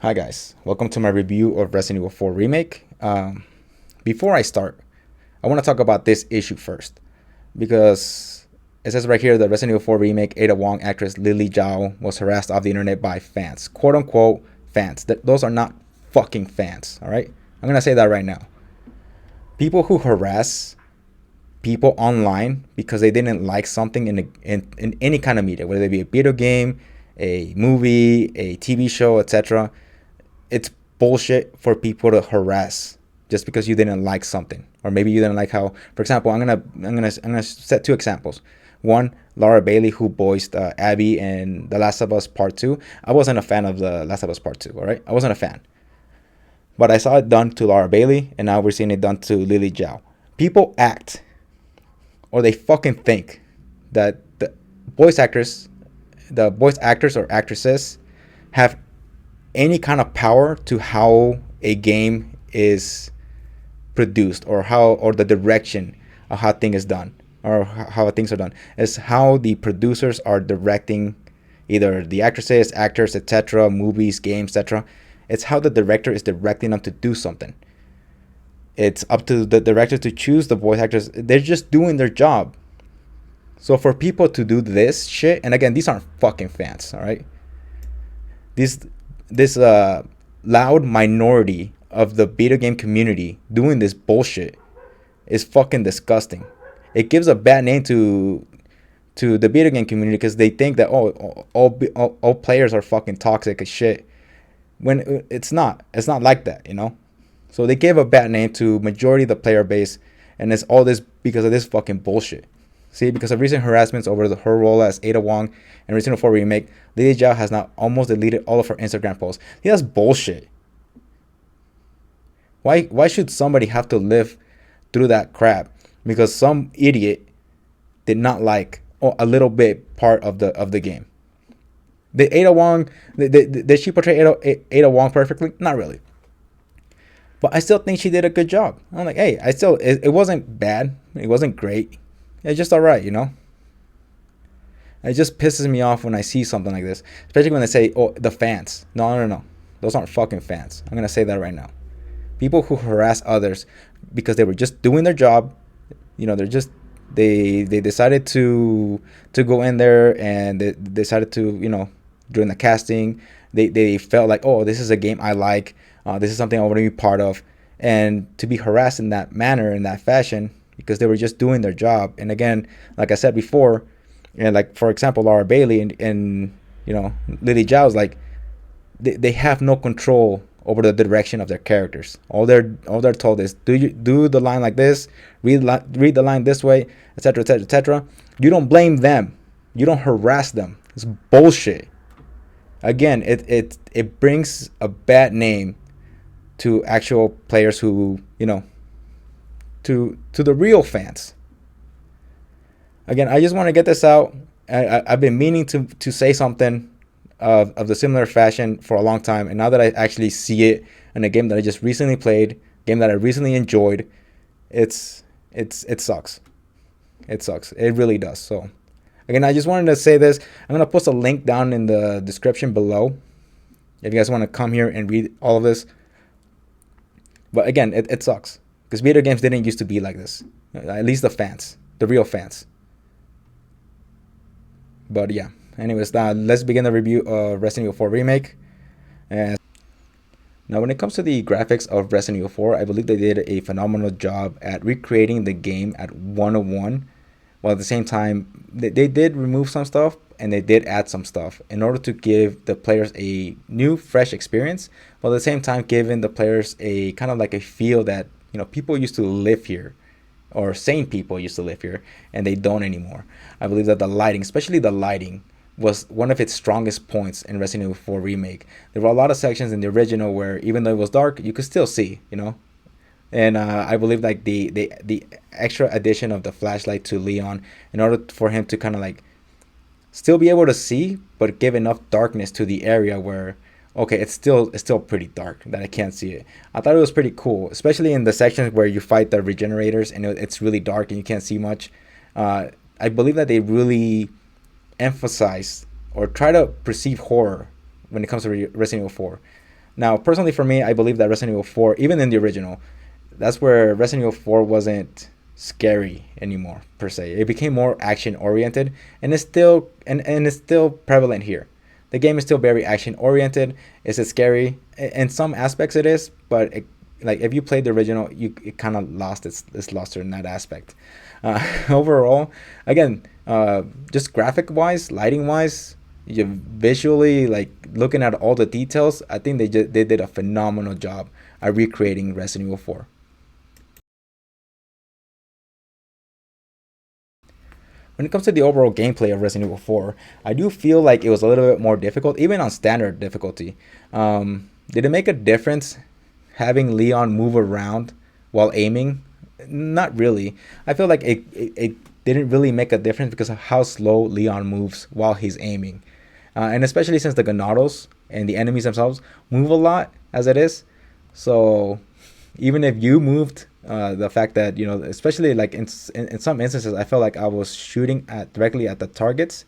Hi guys, welcome to my review of Resident Evil 4 Remake. Before I start, I want to talk about this issue first because it says right here that Resident Evil 4 Remake Ada Wong actress Lily Gao was harassed off the internet by fans, quote unquote fans. Those are not fucking fans, all right? I'm gonna say that right now. People who harass people online because they didn't like something in any kind of media, whether it be a video game, a movie, a TV show, etc. It's bullshit for people to harass just because you didn't like something, or maybe you didn't like how. For example, I'm gonna set two examples. One, Laura Bailey, who voiced Abby in The Last of Us Part Two. I wasn't a fan of The Last of Us Part Two. All right, I wasn't a fan, but I saw it done to Laura Bailey, and now we're seeing it done to Lily Gao. People act, or they fucking think, that voice actors, the voice actors or actresses, have any kind of power to how a game is produced, or the direction of how thing is done, or how things are done. It's how the producers are directing either the actresses, actors, etc., movies, games, etc. It's how the director is directing them to do something. It's up to the director to choose the voice actors. They're just doing their job. So for people to do this shit, and again, these aren't fucking fans, all right? This loud minority of the video game community doing this bullshit is fucking disgusting. It gives a bad name to the video game community because they think that all players are fucking toxic as shit, when it's not like that, you know. So they gave a bad name to majority of the player base, and it's all this because of this fucking bullshit. See, because of recent harassments over her role as Ada Wong in Resident Evil 4 Remake, Lily Zhao has now almost deleted all of her Instagram posts. See, that's bullshit. Why should somebody have to live through that crap because some idiot did not like a little bit part of the game? Did Ada Wong did she portray Ada Wong perfectly? Not really. But I still think she did a good job. I'm like, hey, it wasn't bad. It wasn't great. It's just all right, you know. It just pisses me off when I see something like this, especially when they say, "Oh, the fans." No. Those aren't fucking fans. I'm gonna say that right now. People who harass others because they were just doing their job, you know, they decided to go in there, and they decided to, you know, during the casting, they felt like, oh, this is a game I like. This is something I want to be part of, and to be harassed in that manner, in that fashion, because they were just doing their job. And again, like I said before, and like for example, Laura Bailey and you know, Lily Zhao's, like they have no control over the direction of their characters. All they're told is do the line like this, read the line this way, etc., etc., etc. You don't blame them. You don't harass them. It's bullshit. Again, it brings a bad name to actual players who, you know, to the real fans. Again, I just want to get this out. I've been meaning to say something of the similar fashion for a long time, and now that I actually see it in a game that I just recently played, game that I recently enjoyed, it sucks. It sucks. It really does. So again, I just wanted to say this. I'm gonna post a link down in the description below if you guys want to come here and read all of this. But again, it sucks because video games didn't used to be like this. At least the fans, the real fans. But yeah, anyways, let's begin the review of Resident Evil 4 Remake. And now, when it comes to the graphics of Resident Evil 4, I believe they did a phenomenal job at recreating the game at 101, while at the same time, they did remove some stuff and they did add some stuff in order to give the players a new, fresh experience, while at the same time giving the players a kind of like a feel that, you know, people used to live here, or sane people used to live here, and they don't anymore. I believe that the lighting, especially the lighting, was one of its strongest points in Resident Evil 4 Remake. There were a lot of sections in the original where even though it was dark, you could still see, you know. And I believe like the extra addition of the flashlight to Leon in order for him to kind of like still be able to see, but give enough darkness to the area where, okay, it's still pretty dark that I can't see it. I thought it was pretty cool, especially in the sections where you fight the regenerators and it's really dark and you can't see much. I believe that they really emphasize or try to perceive horror when it comes to Resident Evil 4. Now, personally for me, I believe that Resident Evil 4, even in the original, that's where Resident Evil 4 wasn't scary anymore per se. It became more action oriented, and it's still prevalent here. The game is still very action oriented. Is it scary? In some aspects it is, but like if you played the original, it kind of lost its luster in that aspect. Overall, again, just graphic wise, lighting wise, you visually, like looking at all the details, I think they did a phenomenal job at recreating Resident Evil 4. When it comes to the overall gameplay of Resident Evil 4, I do feel like it was a little bit more difficult, even on standard difficulty. Did it make a difference having Leon move around while aiming? Not really. I feel like it didn't really make a difference because of how slow Leon moves while he's aiming. And especially since the Ganados and the enemies themselves move a lot as it is. So even if you moved, the fact that, especially like in some instances, I felt like I was shooting at directly at the targets,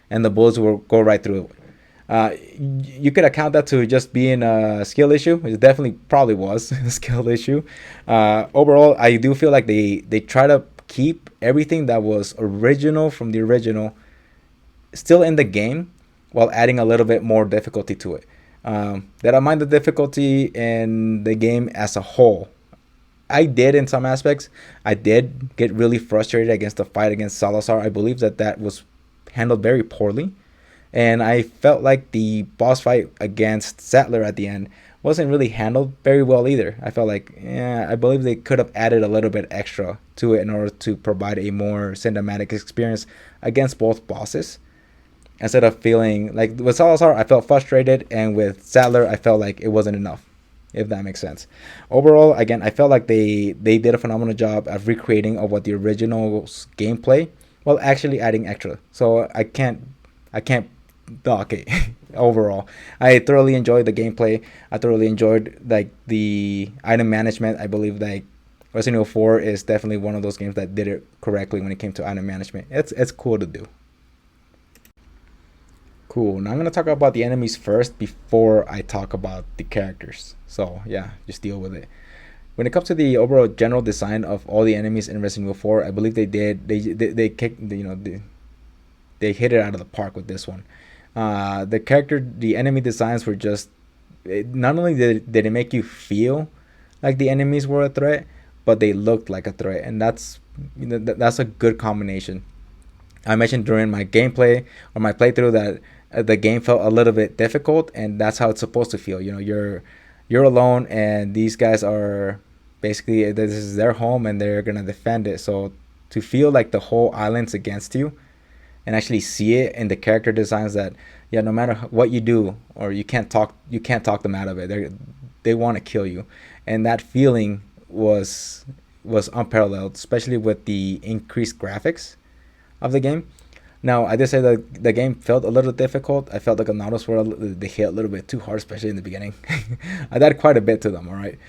and the bullets will go right through it. You could account that to just being a skill issue. It definitely probably was a skill issue. Overall, I do feel like they try to keep everything that was original from the original still in the game, while adding a little bit more difficulty to it. That I mind the difficulty in the game as a whole. I did in some aspects. I did get really frustrated against the fight against Salazar. I believe that was handled very poorly. And I felt like the boss fight against Sattler at the end wasn't really handled very well either. I felt like, I believe they could have added a little bit extra to it in order to provide a more cinematic experience against both bosses. Instead of feeling like with Salazar, I felt frustrated, and with Sattler, I felt like it wasn't enough, if that makes sense. Overall, again, I felt like they did a phenomenal job of recreating of what the original gameplay, while actually adding extra. So I can't okay. Overall, I thoroughly enjoyed the gameplay. I thoroughly enjoyed like the item management. I believe like Resident Evil 4 is definitely one of those games that did it correctly when it came to item management. It's cool to do. Cool. Now I'm gonna talk about the enemies first before I talk about the characters. So yeah, just deal with it. When it comes to the overall general design of all the enemies in Resident Evil 4, I believe they kicked, they hit it out of the park with this one. The enemy designs were just, not only did it make you feel like the enemies were a threat, but they looked like a threat, and that's a good combination. I mentioned during my gameplay or my playthrough that the game felt a little bit difficult, and that's how it's supposed to feel. You're alone, and these guys are basically, this is their home, and they're gonna defend it. So to feel like the whole island's against you, and actually see it in the character designs that, yeah, no matter what you do, or you can't talk them out of it. They want to kill you, and that feeling was unparalleled, especially with the increased graphics of the game. Now, I did say that the game felt a little difficult. I felt like the Nautilus they hit a little bit too hard, especially in the beginning. I died quite a bit to them. All right.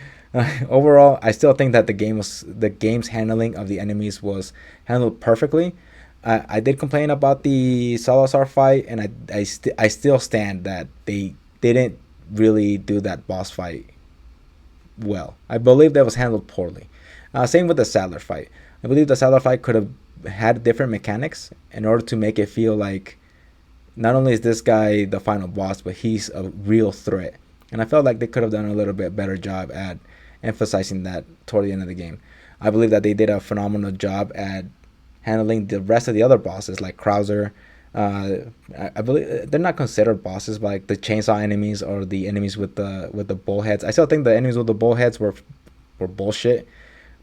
Overall, I still think that the game's handling of the enemies was handled perfectly. I did complain about the Salazar fight, and I still stand that they didn't really do that boss fight well. I believe that was handled poorly. Same with the Sattler fight. I believe the Sattler fight could have had different mechanics in order to make it feel like not only is this guy the final boss, but he's a real threat. And I felt like they could have done a little bit better job at emphasizing that toward the end of the game. I believe that they did a phenomenal job at handling the rest of the other bosses, like Krauser. I believe they're not considered bosses, but like the chainsaw enemies or the enemies with the bullheads. I still think the enemies with the bullheads were bullshit,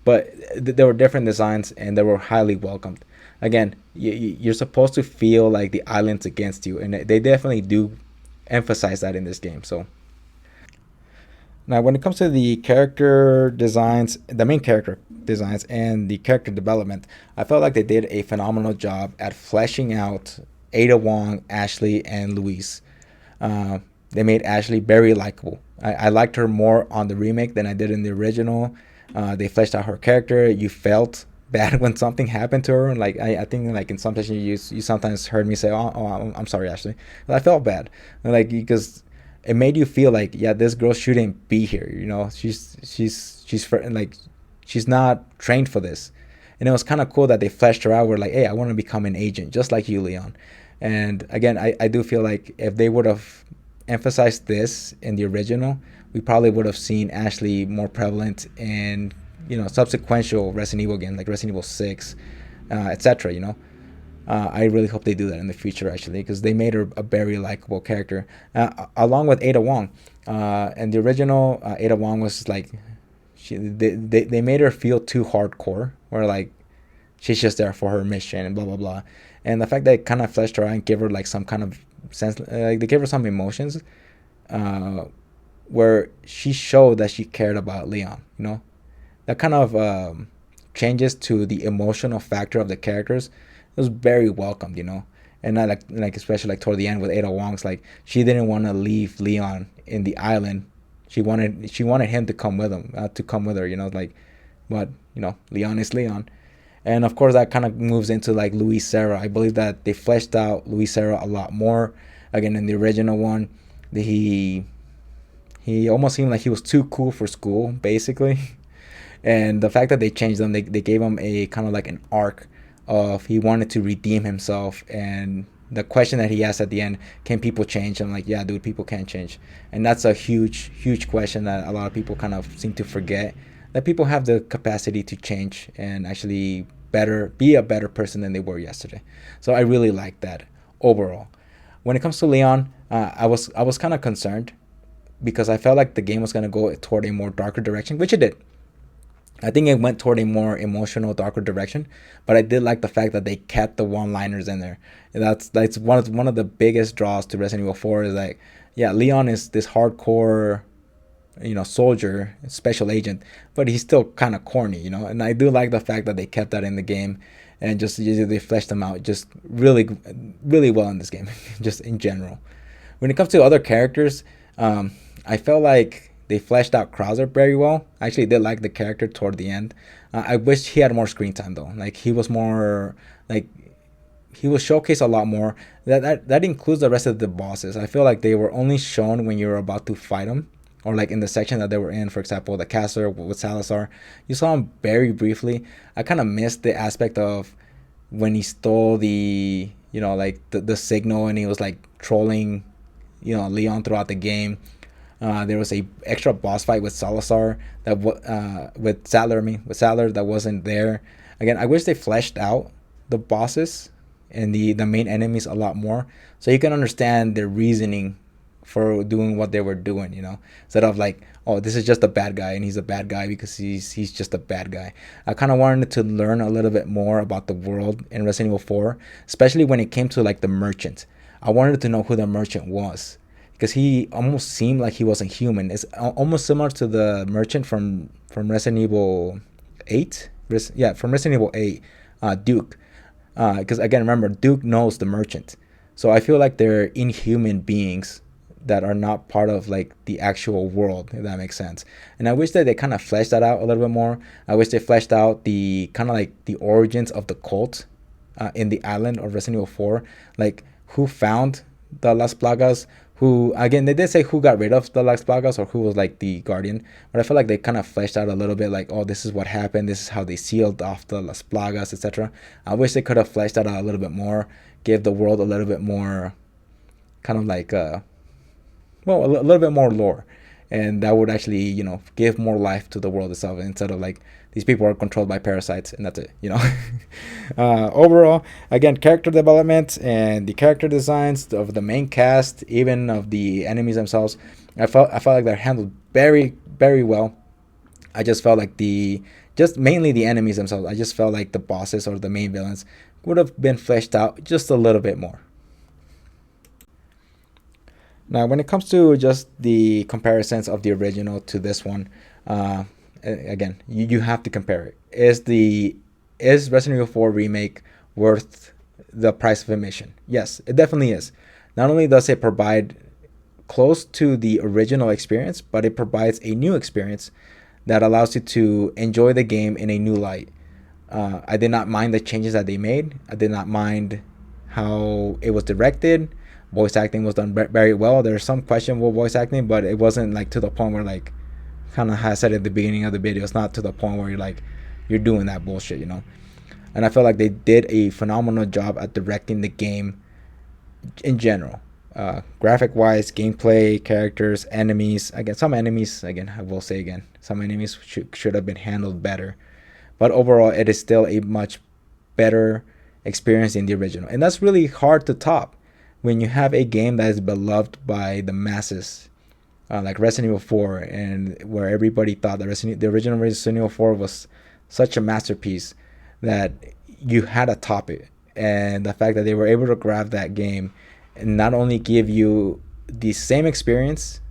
but there were different designs, and they were highly welcomed. Again, you're supposed to feel like the island's against you, and they definitely do emphasize that in this game. So now, when it comes to the character designs, the main character designs, and the character development, I felt like they did a phenomenal job at fleshing out Ada Wong, Ashley, and Louise. They made Ashley very likable. I liked her more on the remake than I did in the original. They fleshed out her character. You felt bad when something happened to her. Like I think like in some sessions you sometimes heard me say, "Oh, I'm sorry, Ashley." But I felt bad, like because it made you feel like, yeah, this girl shouldn't be here. Like, she's not trained for this. And it was kind of cool that they fleshed her out. We're like, hey, I want to become an agent just like you, Leon. And again, I do feel like if they would have emphasized this in the original, we probably would have seen Ashley more prevalent in, subsequential Resident Evil games like Resident Evil 6, etc. I really hope they do that in the future, actually, because they made her a very likable character, along with Ada Wong. And the original, Ada Wong was like, they made her feel too hardcore, where like she's just there for her mission and blah blah blah. And the fact that it kind of fleshed her out and gave her like some kind of sense, like they gave her some emotions, uh, where she showed that she cared about Leon. That kind of changes to the emotional factor of the characters. It was very welcomed. And I like especially like toward the end with Ada Wong's, like, she didn't want to leave Leon in the island. She wanted him to come with him, to come with her. Like, but Leon is Leon. And of course that kind of moves into like Luis Serra. I believe that they fleshed out Luis Serra a lot more. Again, in the original one, he almost seemed like he was too cool for school, basically. And the fact that they changed them, they gave him a kind of like an arc of, he wanted to redeem himself. And the question that he asked at the end, can people change? I'm like, yeah, dude, people can change. And that's a huge question that a lot of people kind of seem to forget, that people have the capacity to change and actually be a better person than they were yesterday. So I really like that overall. When it comes to Leon, I was kind of concerned, because I felt like the game was going to go toward a more darker direction, which it did. I think it went toward a more emotional, darker direction, but I did like the fact that they kept the one-liners in there. And that's one of the biggest draws to Resident Evil 4 is like, yeah, Leon is this hardcore, soldier, special agent, but he's still kind of corny, And I do like the fact that they kept that in the game, and just they fleshed them out just really, really well in this game, just in general. When it comes to other characters, I felt like they fleshed out Krauser very well. I actually did like the character toward the end. I wish he had more screen time though. Like, he was more like, he was showcased a lot more. That includes the rest of the bosses. I feel like they were only shown when you were about to fight them, or like in the section that they were in. For example, the caster with Salazar, you saw him very briefly. I kind of missed the aspect of when he stole the like the signal, and he was like trolling Leon throughout the game. There was a extra boss fight with Salazar with Sadler that wasn't there. Again, I wish they fleshed out the bosses and the main enemies a lot more, so you can understand their reasoning for doing what they were doing. Instead of like, oh, this is just a bad guy and he's a bad guy because he's just a bad guy. I kind of wanted to learn a little bit more about the world in Resident Evil 4, especially when it came to like the merchant. I wanted to know who the merchant was, because he almost seemed like he wasn't human. It's almost similar to the merchant from Resident Evil 8. From Resident Evil 8, Duke. Because again, remember, Duke knows the merchant. So I feel like they're inhuman beings that are not part of like the actual world, if that makes sense. And I wish that they kind of fleshed that out a little bit more. I wish they fleshed out the kind of like the origins of the cult in the island of Resident Evil 4. Like, who found the Las Plagas, who, again, they did say who got rid of the Las Plagas or who was like the guardian, but I feel like they kind of fleshed out a little bit, like, oh, this is what happened, this is how they sealed off the Las Plagas, etc. I wish they could have fleshed that out a little bit more, give the world a little bit more kind of like a little bit more lore, and that would actually give more life to the world itself, instead of like, these people are controlled by parasites and that's it. Overall, again, character development and the character designs of the main cast, even of the enemies themselves, I felt like they're handled very, very well. I just felt like mainly the enemies themselves, I just felt like the bosses or the main villains would have been fleshed out just a little bit more. Now, when it comes to just the comparisons of the original to this one, again, you have to compare it. Is Resident Evil 4 Remake worth the price of admission? Yes, it definitely is. Not only does it provide close to the original experience, but it provides a new experience that allows you to enjoy the game in a new light. I did not mind the changes that they made. I did not mind how it was directed. Voice acting was done very well. There's some questionable voice acting, but it wasn't like to the point where, like, kind of how I said at the beginning of the video, it's not to the point where you're doing that bullshit, you know. And I feel like they did a phenomenal job at directing the game in general, graphic wise, gameplay, characters, enemies. Again, some enemies, again, I will say again, some enemies should have been handled better, but overall it is still a much better experience in the original, and that's really hard to top when you have a game that is beloved by the masses, like Resident Evil 4, and where everybody thought that the original Resident Evil 4 was such a masterpiece that you had to top it. And the fact that they were able to grab that game and not only give you the same experience,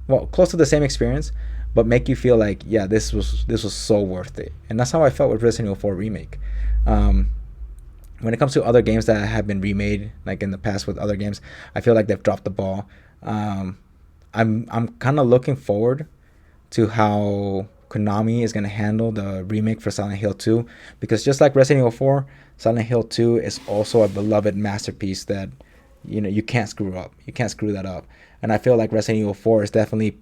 well, close to the same experience, but make you feel like, yeah, this was so worth it. And that's how I felt with Resident Evil 4 Remake. When it comes to other games that have been remade, like in the past with other games, I feel like they've dropped the ball. I'm kind of looking forward to how Konami is going to handle the remake for Silent Hill 2, because just like Resident Evil 4, Silent Hill 2 is also a beloved masterpiece that, you know, you can't screw up. You can't screw that up. And I feel like Resident Evil 4 is definitely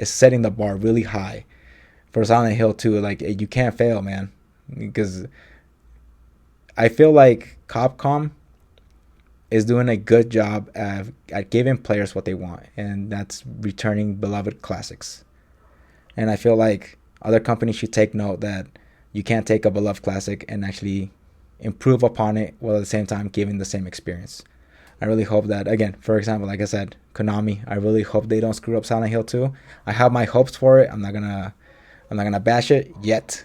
setting the bar really high for Silent Hill 2. Like, you can't fail, man, because I feel like Capcom is doing a good job at giving players what they want, and that's returning beloved classics. And I feel like other companies should take note that you can't take a beloved classic and actually improve upon it while at the same time giving the same experience. I really hope that, again, for example, like I said, Konami, I really hope they don't screw up Silent Hill 2. I have my hopes for it. I'm not gonna bash it yet,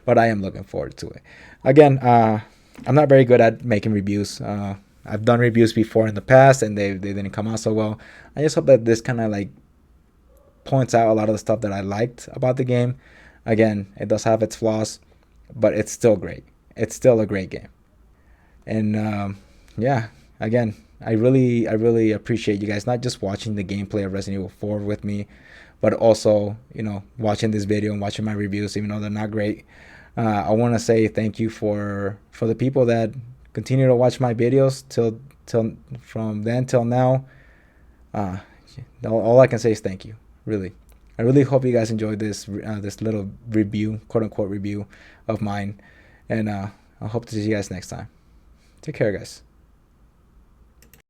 but I am looking forward to it. Again, I'm not very good at making reviews. I've done reviews before in the past, and they didn't come out so well. I just hope that this kind of like points out a lot of the stuff that I liked about the game. Again, it does have its flaws, but it's still great. It's still a great game. And yeah, again, I really appreciate you guys not just watching the gameplay of Resident Evil 4 with me, but also, you know, watching this video and watching my reviews, even though they're not great. I want to say thank you for the people that continue to watch my videos till from then till now. All I can say is thank you. Really, I really hope you guys enjoyed this little review, quote unquote review of mine, and I hope to see you guys next time. Take care, guys.